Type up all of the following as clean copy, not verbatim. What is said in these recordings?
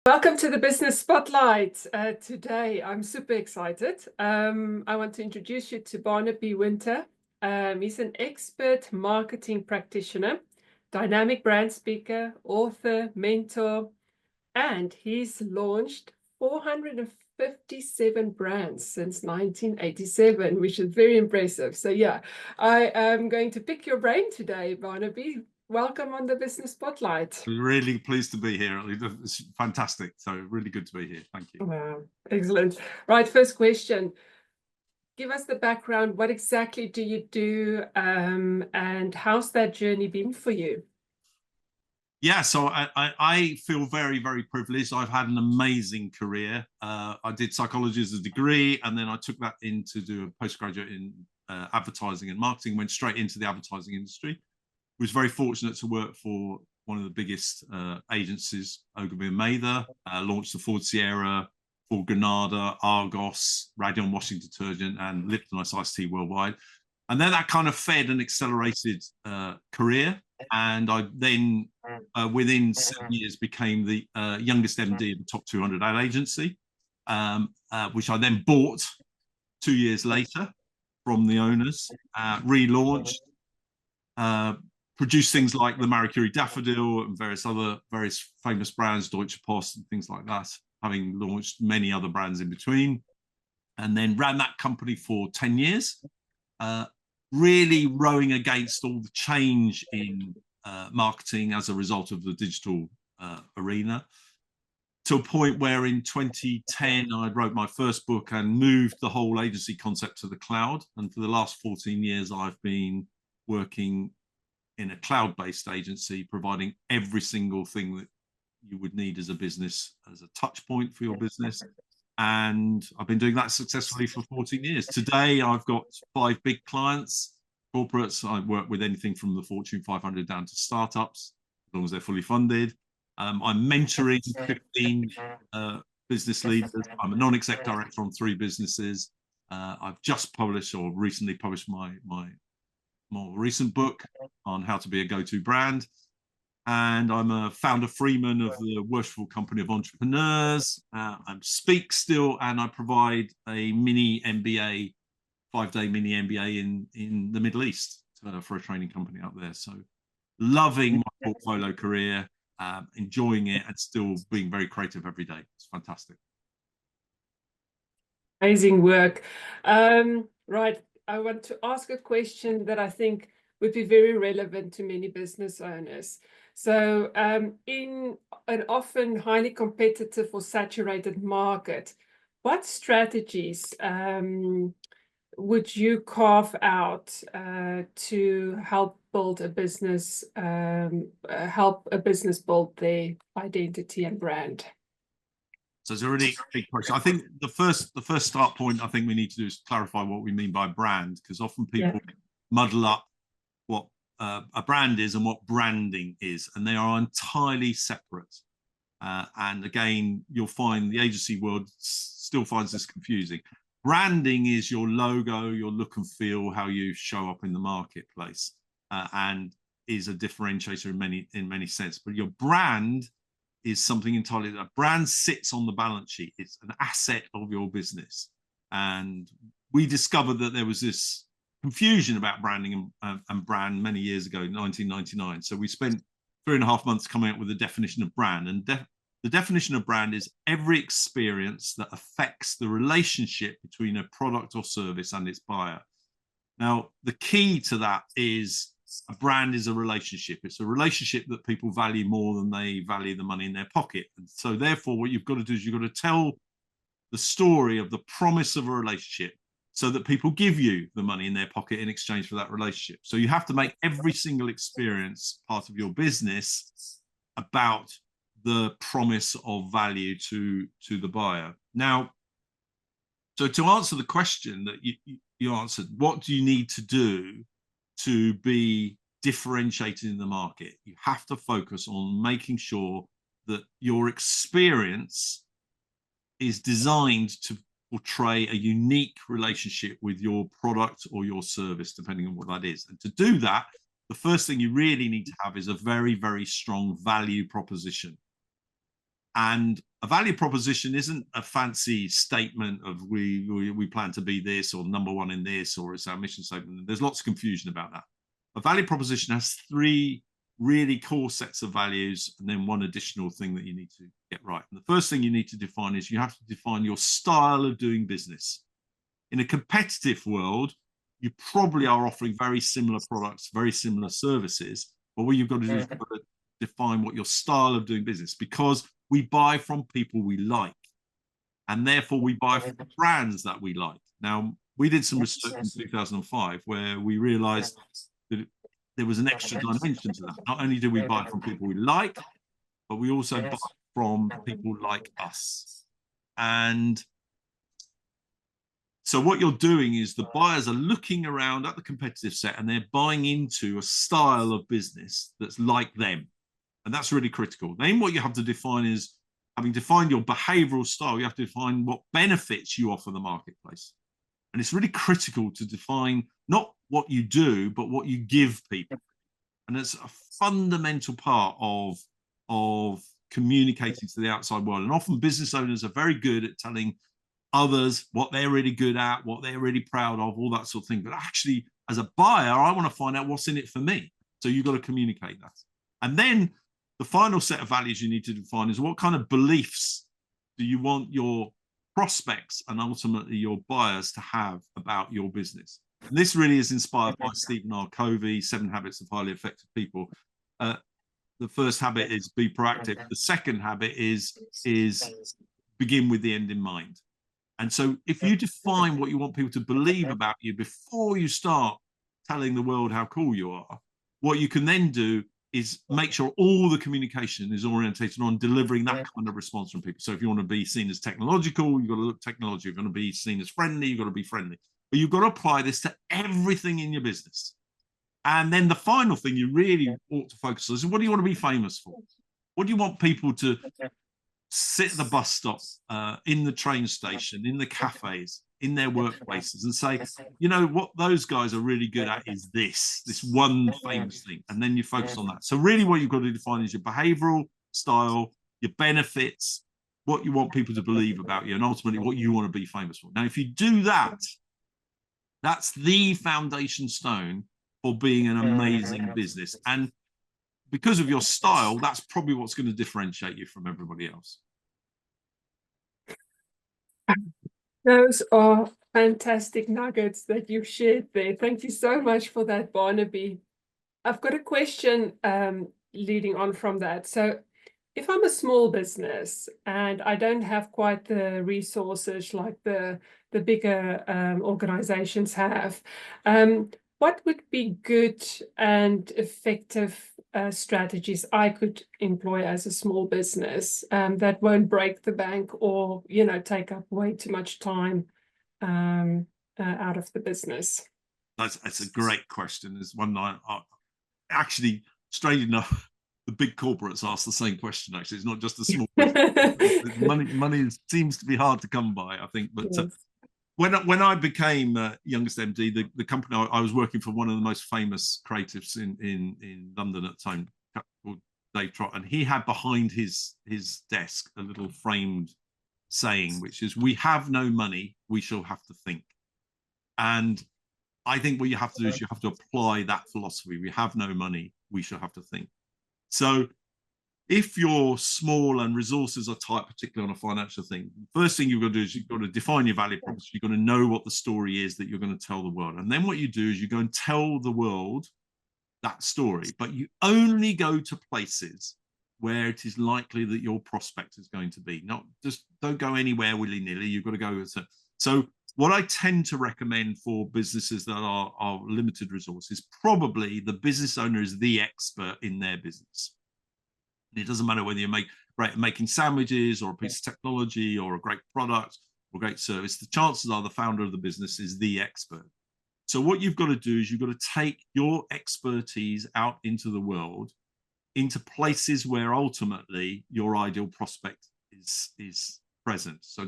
Welcome to the Business Spotlight. Today, I'm super excited. I want to introduce you to Barnaby Winter. He's an expert marketing practitioner, dynamic brand speaker, author, mentor, and he's launched 457 brands since 1987, which is very impressive. So yeah, I am going to pick your brain today, Barnaby. Welcome on the Business Spotlight. Really pleased to be here. It's fantastic. So really good to be here. Thank you. Wow, excellent. Right, first question. Give us the background. What exactly do you do, and how's that journey been for you? Yeah, so I feel very, very privileged. I've had an amazing career. I did psychology as a degree, and then I took that in to do a postgraduate in advertising and marketing, went straight into the advertising industry. Was very fortunate to work for one of the biggest agencies, Ogilvy and Mather, launched the Ford Sierra, Ford Granada, Argos, Radion washing detergent, and Lipton Ice Iced Tea worldwide. And then that kind of fed an accelerated career. And I then, within 7 years, became the youngest MD of the top 200 ad agency, which I then bought 2 years later from the owners, relaunched, produced things like the Marie Curie Daffodil and various famous brands, Deutsche Post and things like that, having launched many other brands in between, and then ran that company for 10 years, really rowing against all the change in marketing as a result of the digital arena, to a point where in 2010 I wrote my first book and moved the whole agency concept to the cloud. And for the last 14 years, I've been working in a cloud-based agency, providing every single thing that you would need as a business, as a touch point for your business. And I've been doing that successfully for 14 years. Today, I've got 5 big clients, corporates. I work with anything from the Fortune 500 down to startups, as long as they're fully funded. I'm mentoring 15 business leaders. I'm a non-exec director on 3 businesses. I've just published, or recently published, my more recent book on how to be a go-to brand. And I'm a founder freeman of the Worshipful Company of Entrepreneurs. I speak still, and I provide a mini MBA, 5-day mini MBA in the Middle East for a training company out there. So loving my portfolio career, enjoying it, and still being very creative every day. It's fantastic. Amazing work. Right. I want to ask a question that I think would be very relevant to many business owners. So in an often highly competitive or saturated market, what strategies would you carve out to help build a business, build their identity and brand? So it's a really big question. I think the first start point I think we need to do is clarify what we mean by brand, because often people muddle up what a brand is and what branding is, and they are entirely separate. And again, you'll find the agency world still finds this confusing. Branding is your logo, your look and feel, how you show up in the marketplace, and is a differentiator in many sense. But your brand is something entirely. A brand sits on the balance sheet. It's an asset of your business. And we discovered that there was this confusion about branding and brand many years ago, 1999. So we spent 3.5 months coming up with a definition of brand. And the definition of brand is every experience that affects the relationship between a product or service and its buyer. Now, the key to that is a brand is a relationship. It's a relationship that people value more than they value the money in their pocket. And so therefore, what you've got to do is you've got to tell the story of the promise of a relationship so that people give you the money in their pocket in exchange for that relationship. So you have to make every single experience part of your business about the promise of value to the buyer. Now, so to answer the question that you answered, what do you need to do to be differentiated in the market? You have to focus on making sure that your experience is designed to portray a unique relationship with your product or your service, depending on what that is. And to do that, the first thing you really need to have is a very, very strong value proposition. And a value proposition isn't a fancy statement of we plan to be this, or number one in this, or it's our mission statement. There's lots of confusion about that. A value proposition has 3 really core sets of values, and then 1 additional thing that you need to get right. And the first thing you need to define is you have to define your style of doing business. In a competitive world, you probably are offering very similar products, very similar services, but what you've got to do is you've got to define what your style of doing business, because we buy from people we like, and therefore we buy from the brands that we like. Now, we did some research in 2005 where we realized that there was an extra dimension to that. Not only do we buy from people we like, but we also buy from people like us. And so what you're doing is the buyers are looking around at the competitive set and they're buying into a style of business that's like them. And that's really critical. Then what you have to define is, having defined your behavioral style, you have to define what benefits you offer the marketplace. And it's really critical to define not what you do, but what you give people. And it's a fundamental part of communicating to the outside world. And often business owners are very good at telling others what they're really good at, what they're really proud of, all that sort of thing. But actually, as a buyer, I want to find out what's in it for me. So you've got to communicate that. And then the final set of values you need to define is what kind of beliefs do you want your prospects and ultimately your buyers to have about your business. And this really is inspired by Stephen R. Covey, 7 Habits of Highly Effective People. The first habit is be proactive. The second habit is begin with the end in mind. And so if you define what you want people to believe about you before you start telling the world how cool you are, what you can then do is make sure all the communication is orientated on delivering that kind of response from people. So if you want to be seen as technological, you've got to look technological. If you want to be seen as friendly, you've got to be friendly. But you've got to apply this to everything in your business. And then the final thing you really ought to focus on is, what do you want to be famous for? What do you want people to sit at the bus stop, in the train station, in the cafes, in their workplaces, and say, you know, what those guys are really good at is this one famous thing. And then you focus on that. So really what you've got to define is your behavioral style, your benefits, what you want people to believe about you, and ultimately what you want to be famous for. Now, if you do that, that's the foundation stone for being an amazing business. And because of your style, that's probably what's going to differentiate you from everybody else. Those are fantastic nuggets that you've shared there. Thank you so much for that, Barnaby. I've got a question leading on from that. So if I'm a small business and I don't have quite the resources like the bigger organizations have, what would be good and effective strategies I could employ as a small business that won't break the bank or, you know, take up way too much time out of the business? That's a great question. There's one that actually, strange enough, the big corporates ask the same question. Actually, it's not just the small business. money seems to be hard to come by, I think. But yes. When I became youngest MD, the company I was working for, one of the most famous creatives in London at the time, called Dave Trott, and he had behind his desk a little framed saying, which is, "We have no money, we shall have to think." And I think what you have to do is you have to apply that philosophy. We have no money, we shall have to think. So if you're small and resources are tight, particularly on a financial thing, the first thing you've got to do is you've got to define your value proposition. You've got to know what the story is that you're going to tell the world. And then what you do is you go and tell the world that story, but you only go to places where it is likely that your prospect is going to be. Not just, don't go anywhere willy-nilly. You've got to go to, so what I tend to recommend for businesses that are limited resources, probably the business owner is the expert in their business. It doesn't matter whether you're making sandwiches or a piece of technology or a great product or great service. The chances are the founder of the business is the expert. So what you've got to do is you've got to take your expertise out into the world, into places where ultimately your ideal prospect is present. So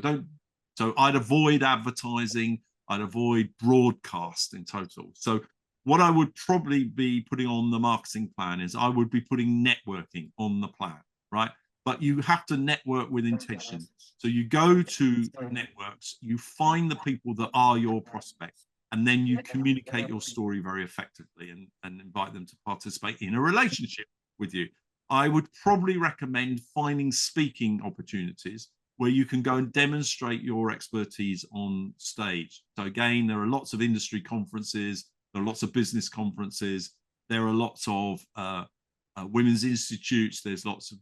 I'd avoid advertising. I'd avoid broadcast in total. So what I would probably be putting on the marketing plan is I would be putting networking on the plan, right? but you have to network with intention. So you go to networks, you find the people that are your prospects, and then you communicate your story very effectively and invite them to participate in a relationship with you. I would probably recommend finding speaking opportunities where you can go and demonstrate your expertise on stage. So again, there are lots of industry conferences, there are lots of business conferences, there are lots of women's institutes, there's lots of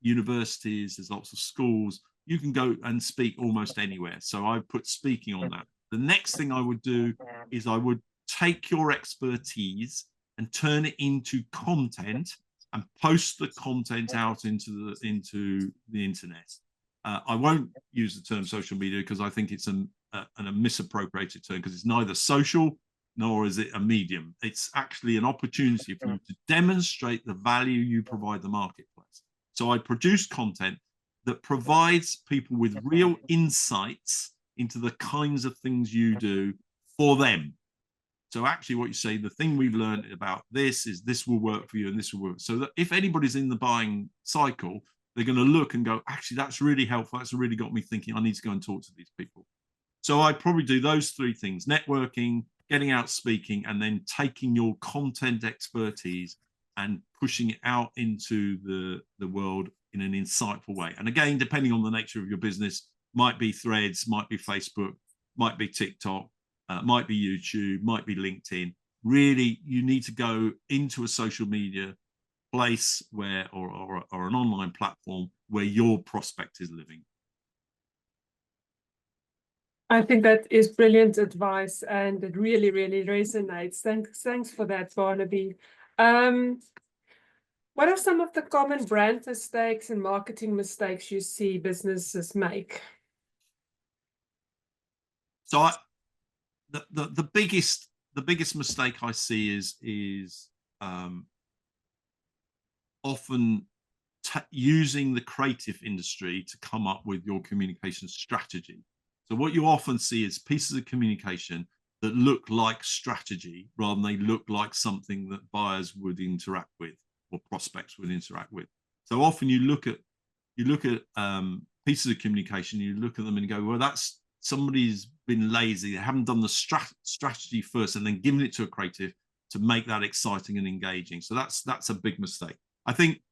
universities, there's lots of schools. You can go and speak almost anywhere. So I put speaking on that. The next thing I would do is I would take your expertise and turn it into content and post the content out into the internet. I won't use the term social media because I think it's a misappropriated term, because it's neither social nor is it a medium. It's actually an opportunity for you to demonstrate the value you provide the marketplace. So I produce content that provides people with real insights into the kinds of things you do for them. So actually what you say, the thing we've learned about this is this will work for you and this will work. So that if anybody's in the buying cycle, they're going to look and go, actually, that's really helpful. That's really got me thinking I need to go and talk to these people. So I'd probably do those three things: networking, getting out speaking, and then taking your content expertise and pushing it out into the world in an insightful way. And again, depending on the nature of your business, might be Threads, might be Facebook, might be TikTok, might be YouTube, might be LinkedIn. Really, you need to go into a social media place where, or an online platform where your prospect is living. I think that is brilliant advice, and it really, really resonates. Thanks for that, Barnaby. What are some of the common brand mistakes and marketing mistakes you see businesses make? So the biggest mistake I see is often using the creative industry to come up with your communication strategy. So what you often see is pieces of communication that look like strategy rather than they look like something that buyers would interact with or prospects would interact with. So often you look at pieces of communication, you look at them and you go, well, that's somebody's been lazy. They haven't done the strategy first and then given it to a creative to make that exciting and engaging. So that's a big mistake. I think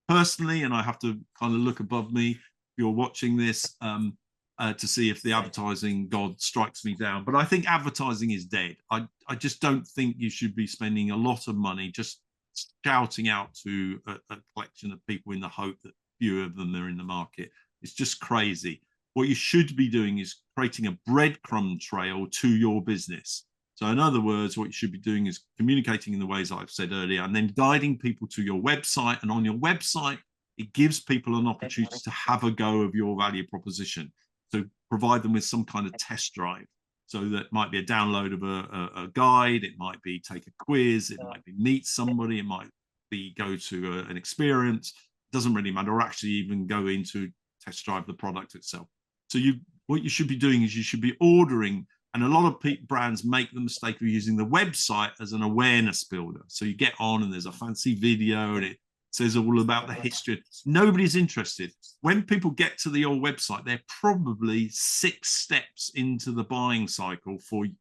personally, and I have to kind of look above me if you're watching this to see if the advertising god strikes me down. But I think advertising is dead. I just don't think you should be spending a lot of money just shouting out to a collection of people in the hope that few of them are in the market. It's just crazy. What you should be doing is creating a breadcrumb trail to your business. So in other words, what you should be doing is communicating in the ways I've said earlier, and then guiding people to your website. And on your website, it gives people an opportunity to have a go of your value proposition. So provide them with some kind of test drive. So that might be a download of a guide. It might be take a quiz. It might be meet somebody. It might be go to an experience. It doesn't really matter, or actually even go into test drive the product itself. So what you should be doing is you should be ordering. And a lot of brands make the mistake of using the website as an awareness builder. So you get on and there's a fancy video and it says all about the history. Nobody's interested. When people get to your website, they're probably 6 steps into the buying cycle for you,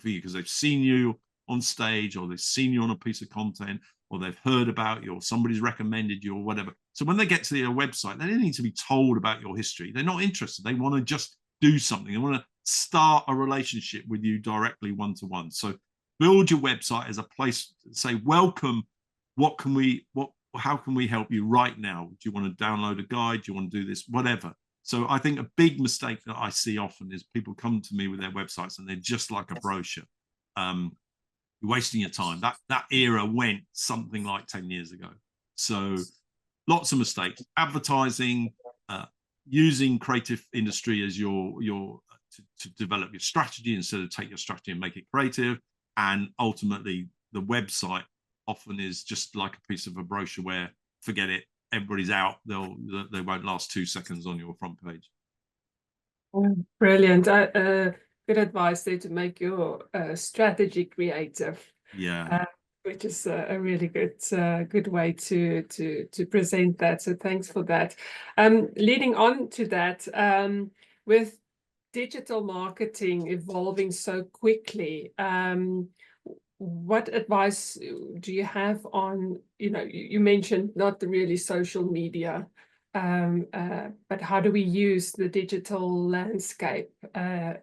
because they've seen you on stage, or they've seen you on a piece of content, or they've heard about you, or somebody's recommended you, or whatever. So when they get to your website, they don't need to be told about your history. They're not interested. They want to just do something. They want to start a relationship with you directly, one-to-one. So build your website as a place to say, welcome, how can we help you right now? Do you want to download a guide? Do you want to do this? Whatever. So I think a big mistake that I see often is people come to me with their websites and they're just like a brochure. You're wasting your time. That era went something like 10 years ago. So lots of mistakes. Advertising, using creative industry as to develop your strategy instead of take your strategy and make it creative. And ultimately, the website often is just like a piece of a brochure where, forget it, everybody's out. They won't last 2 seconds on your front page. Brilliant. Good advice there to make your strategy creative. Yeah. which is a really good way to present that. So thanks for that. Leading on to that, with digital marketing evolving so quickly, what advice do you have on, you mentioned not the really social media, but how do we use the digital landscape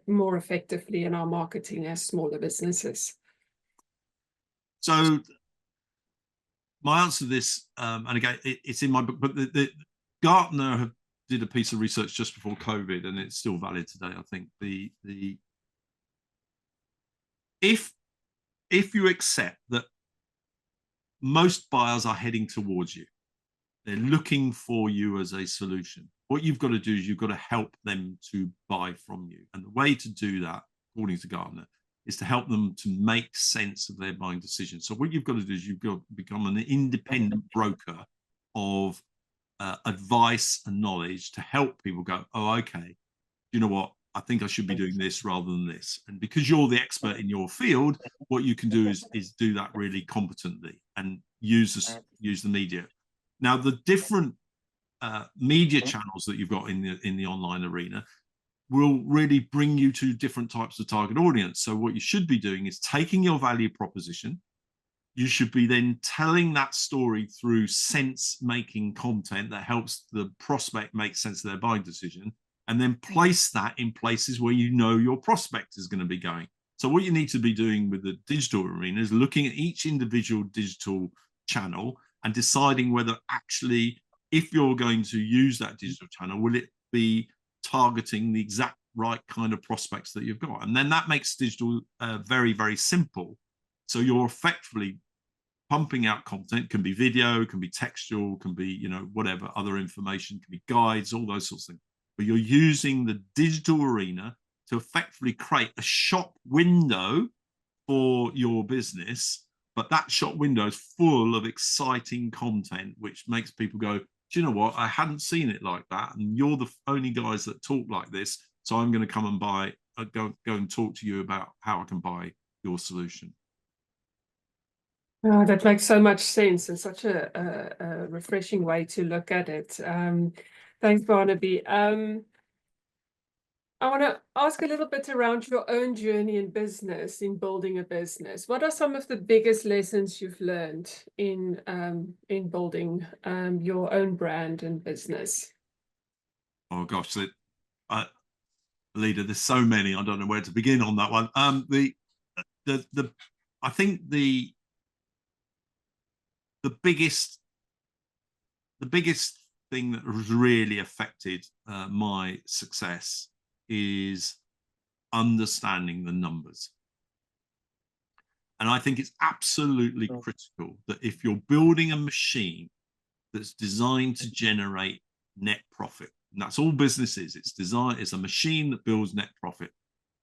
more effectively in our marketing as smaller businesses? So my answer to this, and again, it's in my book, but the Gartner did a piece of research just before COVID, and it's still valid today. I think if you accept that most buyers are heading towards you, they're looking for you as a solution. What you've got to do is you've got to help them to buy from you. And the way to do that, according to Gartner, is to help them to make sense of their buying decisions. So what you've got to do is you've got to become an independent broker of advice and knowledge to help people go, oh, okay, you know what? I think I should be doing this rather than this. And because you're the expert in your field, what you can do is do that really competently and use the media. Now, the different media channels that you've got in the online arena will really bring you to different types of target audience. So what you should be doing is taking your value proposition. You should be then telling that story through sense-making content that helps the prospect make sense of their buying decision, and then place that in places where you know your prospect is going to be going. So what you need to be doing with the digital arena is looking at each individual digital channel and deciding whether actually, if you're going to use that digital channel, will it be targeting the exact right kind of prospects that you've got? And then that makes digital very, very simple. So you're effectively pumping out content, can be video, can be textual, can be, whatever other information, can be guides, all those sorts of things. But you're using the digital arena to effectively create a shop window for your business. But that shop window is full of exciting content, which makes people go, do you know what? I hadn't seen it like that. And you're the only guys that talk like this. So I'm going to come and go and talk to you about how I can buy your solution. Oh, that makes so much sense and such a refreshing way to look at it. Thanks, Barnaby. I want to ask a little bit around your own journey in business, in building a business. What are some of the biggest lessons you've learned in building your own brand and business? Oh gosh, Alida, there's so many. I don't know where to begin on that one. I think the biggest thing that has really affected my success is understanding the numbers. And I think it's absolutely critical that if you're building a machine that's designed to generate net profit, and that's all business is, it's a machine that builds net profit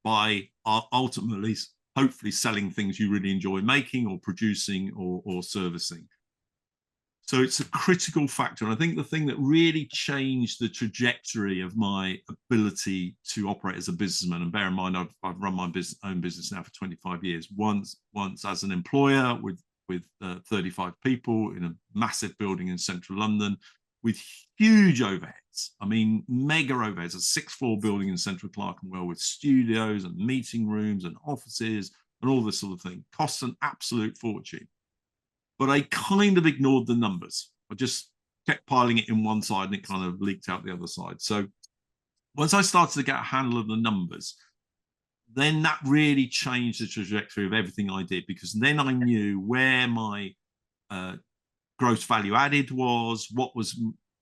by ultimately, hopefully selling things you really enjoy making or producing or servicing. So it's a critical factor. And I think the thing that really changed the trajectory of my ability to operate as a businessman, and bear in mind, I've run my own business now for 25 years, once as an employer with 35 people in a massive building in central London with huge overheads. I mean, mega overheads, a 6th-floor building in central Clerkenwell with studios and meeting rooms and offices and all this sort of thing. Costs an absolute fortune. But I kind of ignored the numbers. I just kept piling it in one side and it kind of leaked out the other side. So once I started to get a handle of the numbers, then that really changed the trajectory of everything I did, because then I knew where my gross value added was, what was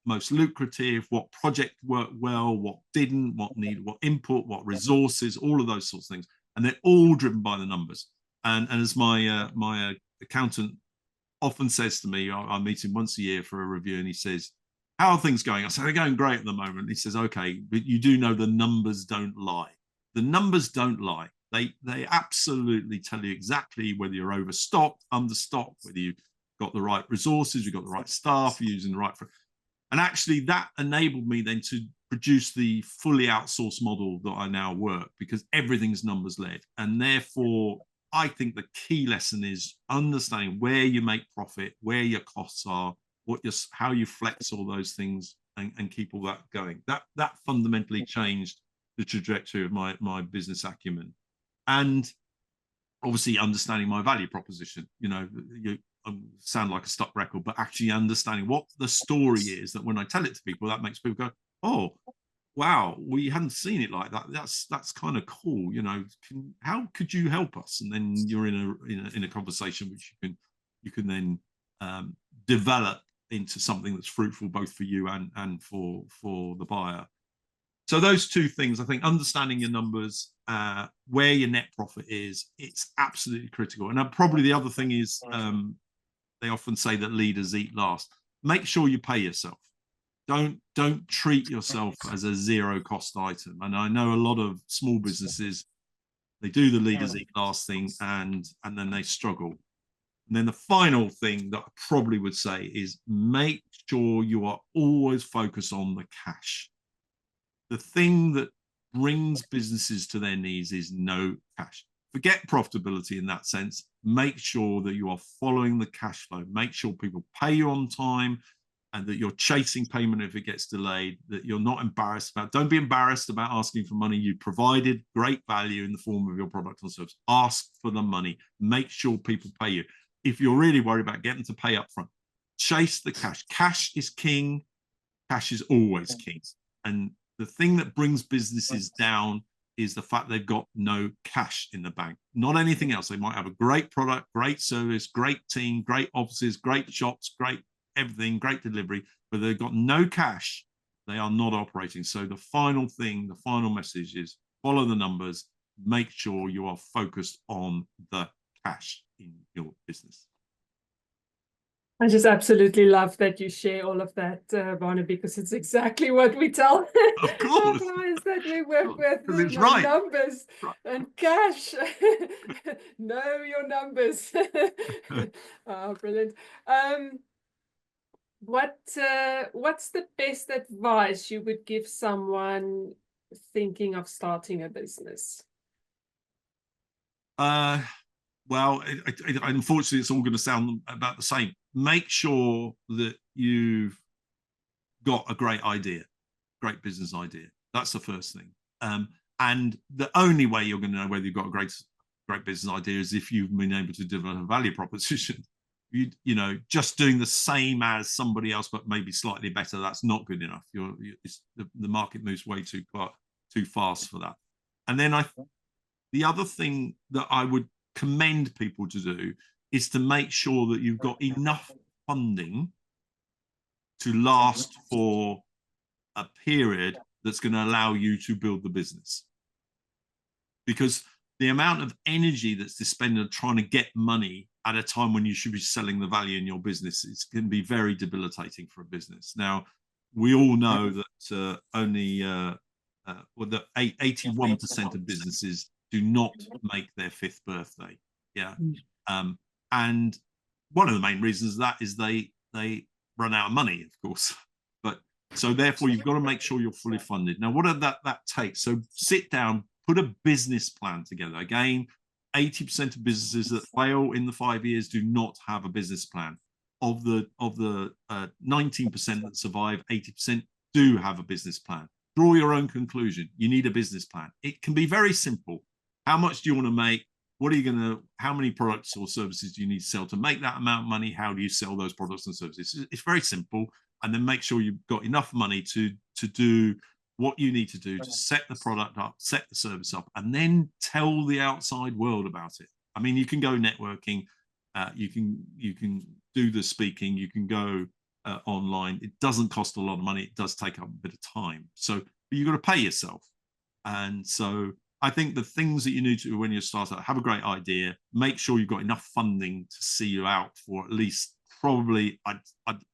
most lucrative, what project worked well, what didn't, what needed, what input, what resources, all of those sorts of things. And they're all driven by the numbers. And as my accountant often says to me, I meet him once a year for a review, and he says, how are things going? I say, they're going great at the moment. He says, okay, but you do know the numbers don't lie. The numbers don't lie. They absolutely tell you exactly whether you're overstocked, understocked, whether you've got the right resources, you've got the right staff, you're using the right. And actually that enabled me then to produce the fully outsourced model that I now work, because everything's numbers led. And therefore I think the key lesson is understanding where you make profit, where your costs are, how you flex all those things, and keep all that going. That fundamentally changed the trajectory of my business acumen, and obviously understanding my value proposition. You sound like a stuck record, but actually understanding what the story is, that when I tell it to people, that makes people go, oh, wow, we hadn't seen it like that. That's kind of cool. How could you help us? And then you're in a conversation which you can then develop into something that's fruitful both for you and for the buyer. So those two things, I think, understanding your numbers, where your net profit is, it's absolutely critical. And probably the other thing is, they often say that leaders eat last. Make sure you pay yourself. Don't treat yourself as a zero cost item. And I know a lot of small businesses, they do the leaders eat last thing, and then they struggle. And then the final thing that I probably would say is make sure you are always focused on the cash. The thing that brings businesses to their knees is no cash. Forget profitability in that sense. Make sure that you are following the cash flow. Make sure people pay you on time, and that you're chasing payment if it gets delayed, that you're not embarrassed about. Don't be embarrassed about asking for money. You provided great value in the form of your product or service. Ask for the money. Make sure people pay you. If you're really worried about getting to pay up front, chase the cash. Cash is king. Cash is always king. And the thing that brings businesses down is the fact they've got no cash in the bank, not anything else. They might have a great product, great service, great team, great offices, great shops, great everything, great delivery, but they've got no cash. They are not operating. So the final thing, the final message is follow the numbers. Make sure you are focused on the cash in your business. I just absolutely love that you share all of that, Barnaby, because it's exactly what we tell our clients that we work with. It's right. Numbers and cash. Know your numbers. Oh, brilliant. What's the best advice you would give someone thinking of starting a business? Well, unfortunately, it's all going to sound about the same. Make sure that you've got a great idea, great business idea. That's the first thing. And the only way you're going to know whether you've got a great business idea is if you've been able to develop a value proposition. Just doing the same as somebody else, but maybe slightly better, that's not good enough. The market moves way too fast for that. And then the other thing that I would commend people to do is to make sure that you've got enough funding to last for a period that's going to allow you to build the business. Because the amount of energy that's expended trying to get money at a time when you should be selling the value in your business, it can be very debilitating for a business. Now, we all know that only 81% of businesses do not make their 5th birthday. Yeah. And one of the main reasons of that is they run out of money, of course. But so therefore, you've got to make sure you're fully funded. Now, what does that take? So sit down, put a business plan together. Again, 80% of businesses that fail in the 5 years do not have a business plan. Of the 19% that survive, 80% do have a business plan. Draw your own conclusion. You need a business plan. It can be very simple. How much do you want to make? How many products or services do you need to sell to make that amount of money? How do you sell those products and services? It's very simple. And then make sure you've got enough money to do what you need to do to set the product up, set the service up, and then tell the outside world about it. I mean, you can go networking, you can do the speaking, you can go online. It doesn't cost a lot of money. It does take up a bit of time. So but you've got to pay yourself. And so I think the things that you need to do when you start out, have a great idea, make sure you've got enough funding to see you out for at least probably, I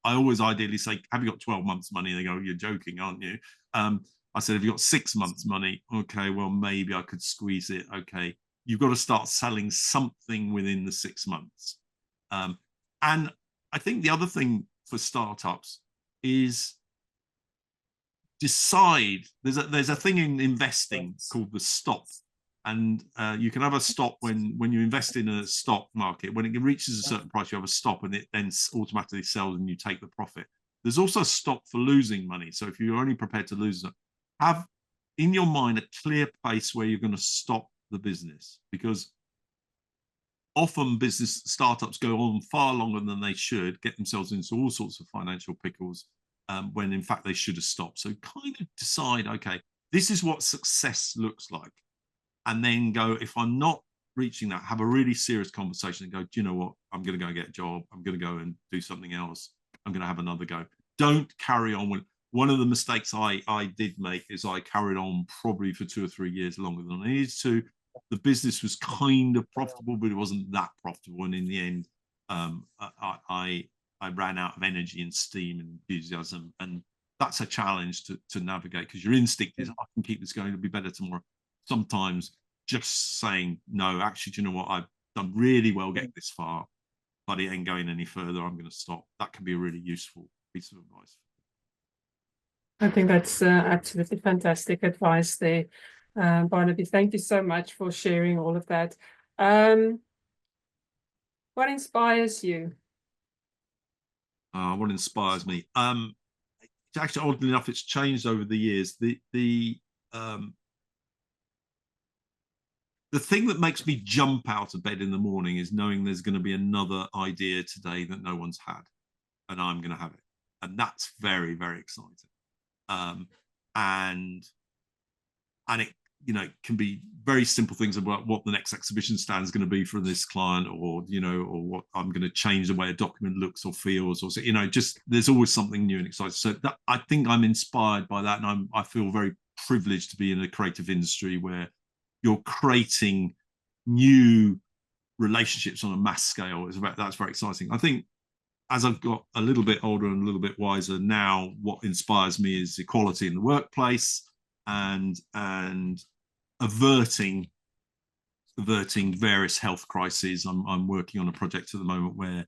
always ideally say, have you got 12 months money? They go, you're joking, aren't you? I said, have you got 6 months money? Okay, well, maybe I could squeeze it. Okay, you've got to start selling something within the 6 months. And I think the other thing for startups is decide. There's a thing in investing called the stop. And you can have a stop when you invest in a stock market. When it reaches a certain price, you have a stop, and it then automatically sells, and you take the profit. There's also a stop for losing money. So if you're only prepared to lose it, have in your mind a clear place where you're going to stop the business, because often business startups go on far longer than they should, get themselves into all sorts of financial pickles, when in fact they should have stopped. So kind of decide, okay, this is what success looks like. And then go, if I'm not reaching that, have a really serious conversation and go, do you know what? I'm going to go and get a job. I'm going to go and do something else. I'm going to have another go. Don't carry on with. One of the mistakes I did make is I carried on probably for 2 or 3 years longer than I needed to. The business was kind of profitable, but it wasn't that profitable. And in the end, I ran out of energy and steam and enthusiasm. And that's a challenge to navigate, because your instinct is, I can keep this going, it'll be better tomorrow. Sometimes just saying, no, actually, do you know what? I've done really well getting this far, but it ain't going any further. I'm going to stop. That can be a really useful piece of advice. I think that's absolutely fantastic advice there, Barnaby. Thank you so much for sharing all of that. What inspires you? What inspires me? Actually, oddly enough, it's changed over the years. The thing that makes me jump out of bed in the morning is knowing there's going to be another idea today that no one's had, and I'm going to have it. And that's very, very exciting. And it, it can be very simple things about what the next exhibition stand is going to be for this client, or, or what I'm going to change the way a document looks or feels, or, just there's always something new and exciting. So that, I think I'm inspired by that. And I feel very privileged to be in a creative industry where you're creating new relationships on a mass scale. That's very exciting. I think as I've got a little bit older and a little bit wiser now, what inspires me is equality in the workplace, and averting various health crises. I'm working on a project at the moment where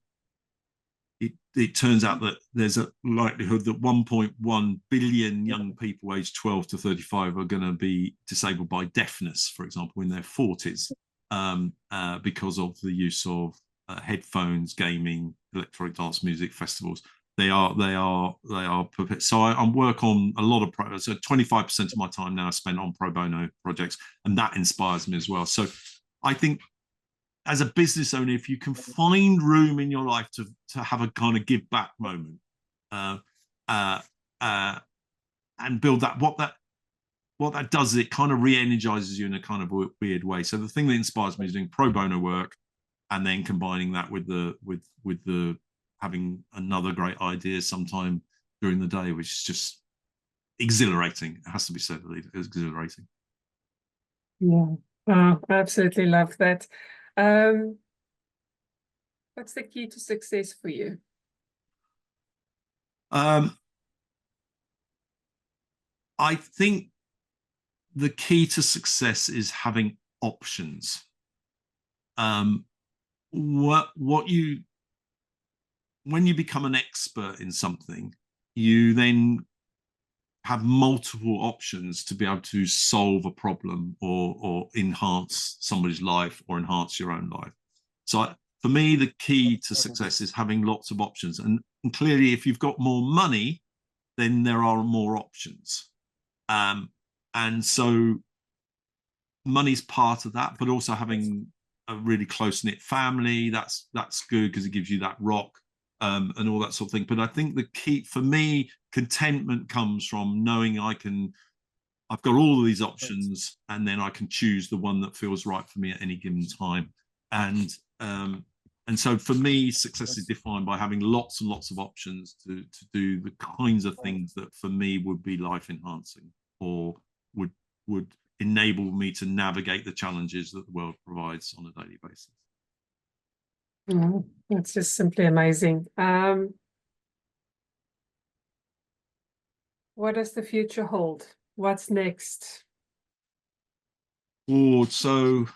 it turns out that there's a likelihood that 1.1 billion young people aged 12 to 35 are going to be disabled by deafness, for example, in their 40s, because of the use of headphones, gaming, electronic dance music, festivals. They are so I work on a lot of so 25% of my time now is spent on pro bono projects, and that inspires me as well. So I think as a business owner, if you can find room in your life to have a kind of give back moment, and build that, what that does is it kind of re-energizes you in a kind of weird way. So the thing that inspires me is doing pro bono work, and then combining that with the having another great idea sometime during the day, which is just exhilarating. It has to be said, it's exhilarating. Yeah, I absolutely love that. What's the key to success for you? I think the key to success is having options. When you become an expert in something, you then have multiple options to be able to solve a problem, or enhance somebody's life, or enhance your own life. So for me, the key to success is having lots of options. And clearly, if you've got more money, then there are more options. And so money's part of that, but also having a really close-knit family, that's good, because it gives you that rock, and all that sort of thing. But I think the key for me, contentment comes from knowing I've got all of these options, and then I can choose the one that feels right for me at any given time. And so for me, success is defined by having lots and lots of options to do the kinds of things that for me would be life enhancing, or would enable me to navigate the challenges that the world provides on a daily basis. Oh, that's just simply amazing. What does the future hold? What's next? So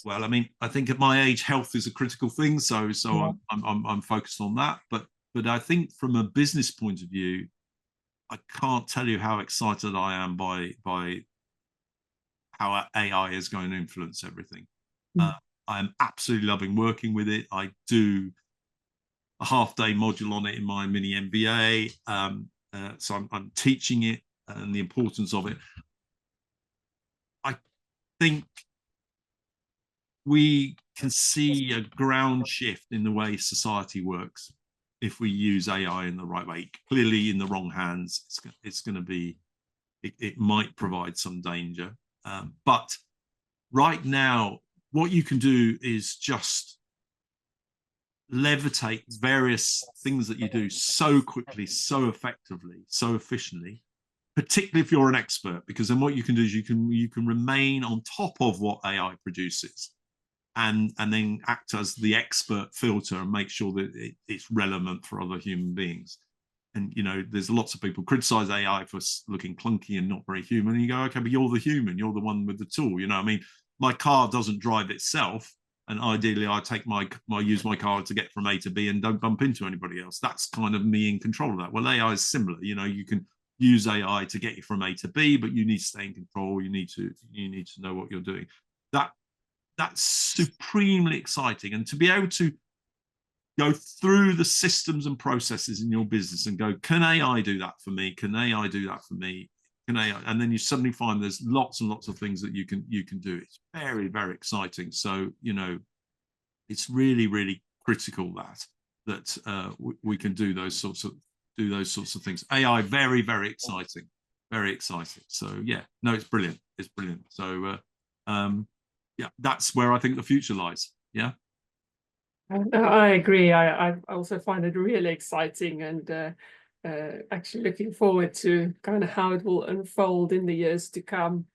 well, I mean, I think at my age, health is a critical thing. So yeah. I'm focused on that. But I think from a business point of view, I can't tell you how excited I am by how AI is going to influence everything. I'm absolutely loving working with it. I do a half-day module on it in my mini MBA. So I'm teaching it and the importance of it. I think we can see a ground shift in the way society works if we use AI in the right way. Clearly, in the wrong hands, it's going to be, it might provide some danger. But right now, what you can do is just levitate various things that you do so quickly, so effectively, so efficiently, particularly if you're an expert, because then what you can do is you can remain on top of what AI produces and then act as the expert filter and make sure that it's relevant for other human beings. And, you know, there's lots of people criticize AI for looking clunky and not very human. And you go, okay, but you're the human, you're the one with the tool. You know, I mean, my car doesn't drive itself. And ideally, I take use my car to get from A to B and don't bump into anybody else. That's kind of me in control of that. Well, AI is similar. You know, you can use AI to get you from A to B, but you need to stay in control. You need to know what you're doing. That's supremely exciting. And to be able to go through the systems and processes in your business and go, can AI do that for me? Can AI do that for me? Can AI? And then you suddenly find there's lots and lots of things that you can do. It's very, very exciting. So, you know, it's really, really critical that we can do those sorts of things. AI, very, very exciting, very exciting. So yeah, no, it's brilliant. It's brilliant. So yeah, that's where I think the future lies. Yeah. I agree. I also find it really exciting and actually looking forward to kind of how it will unfold in the years to come.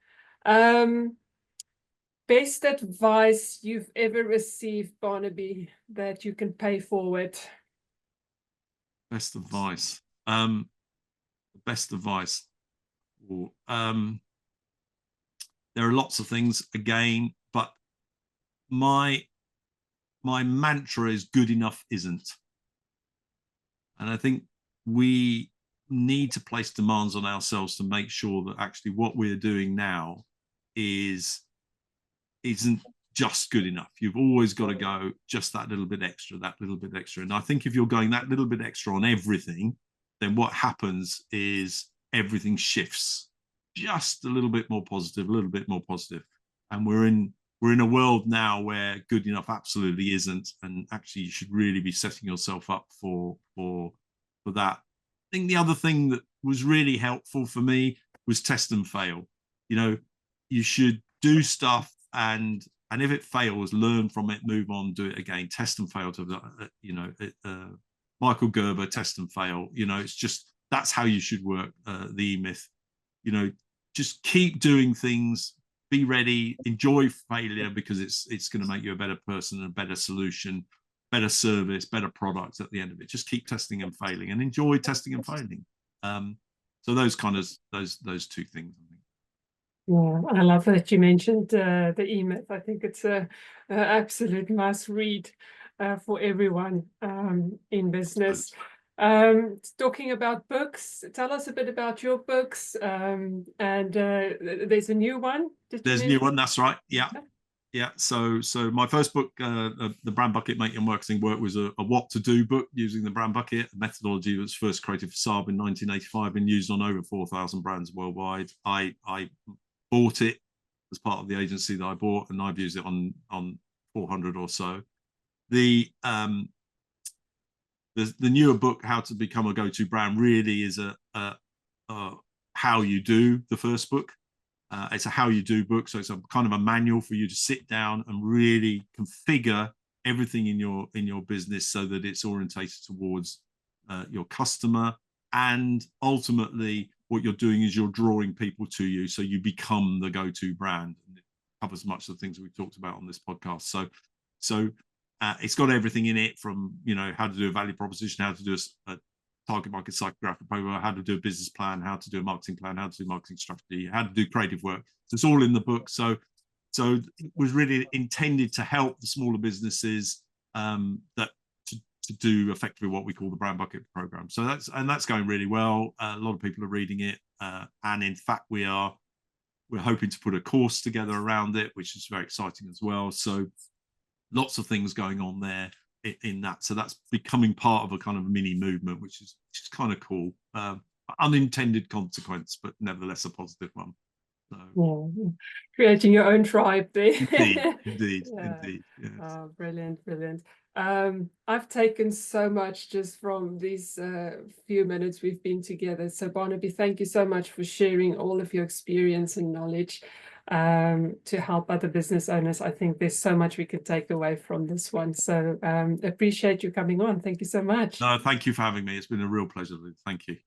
Best advice you've ever received, Barnaby, that you can pay forward? Best advice. Best advice. There are lots of things again, but my mantra is good enough isn't. And I think we need to place demands on ourselves to make sure that actually what we're doing now isn't just good enough. You've always got to go just that little bit extra, that little bit extra. And I think if you're going that little bit extra on everything, then what happens is everything shifts just a little bit more positive, a little bit more positive. And we're in a world now where good enough absolutely isn't, and actually you should really be setting yourself up for that. I think the other thing that was really helpful for me was test and fail. You know, you should do stuff and if it fails, learn from it, move on, do it again. Test and fail. Michael Gerber, test and fail. You know, it's just that's how you should work. The E-Myth. You know, just keep doing things. Be ready. Enjoy failure because it's going to make you a better person, a better solution, better service, better products at the end of it. Just keep testing and failing, and enjoy testing and failing. So those two things, I think. Yeah, I love that you mentioned the E-Myth. I think it's a absolute must read for everyone in business. Talking about books, tell us a bit about your books. And there's a new one. There's a new one. That's right. Yeah. Yeah. So my first book, the Brand Bucket Make Your Marketing Work, was a what to do book using the Brand Bucket, a methodology that was first created for Saab in 1985 and used on over 4,000 brands worldwide. I bought it as part of the agency that I bought, and I've used it on 400 or so. The newer book, How to Become a Go-To Brand, really is a how you do the first book. It's a how you do book, so it's a kind of a manual for you to sit down and really configure everything in your business so that it's orientated towards your customer, and ultimately what you're doing is you're drawing people to you, so you become the go-to brand. And it covers much of the things we've talked about on this podcast. So it's got everything in it, from, you know, how to do a value proposition, how to do a target market psychographic profile, how to do a business plan, how to do a marketing plan, how to do marketing strategy, how to do creative work. So it's all in the book. So it was really intended to help the smaller businesses to do effectively what we call the Brand Bucket program. So that's going really well. A lot of people are reading it, and in fact we are we're hoping to put a course together around it, which is very exciting as well. So lots of things going on there in that. So that's becoming part of a kind of mini movement, which is kind of cool. Unintended consequence, but nevertheless a positive one. So, yeah. Creating your own tribe there. Indeed. Yes. Oh, brilliant, brilliant. I've taken so much just from these few minutes we've been together. So Barnaby, thank you so much for sharing all of your experience and knowledge to help other business owners. I think there's so much we can take away from this one. So appreciate you coming on. Thank you so much. No, thank you for having me. It's been a real pleasure. Thank you.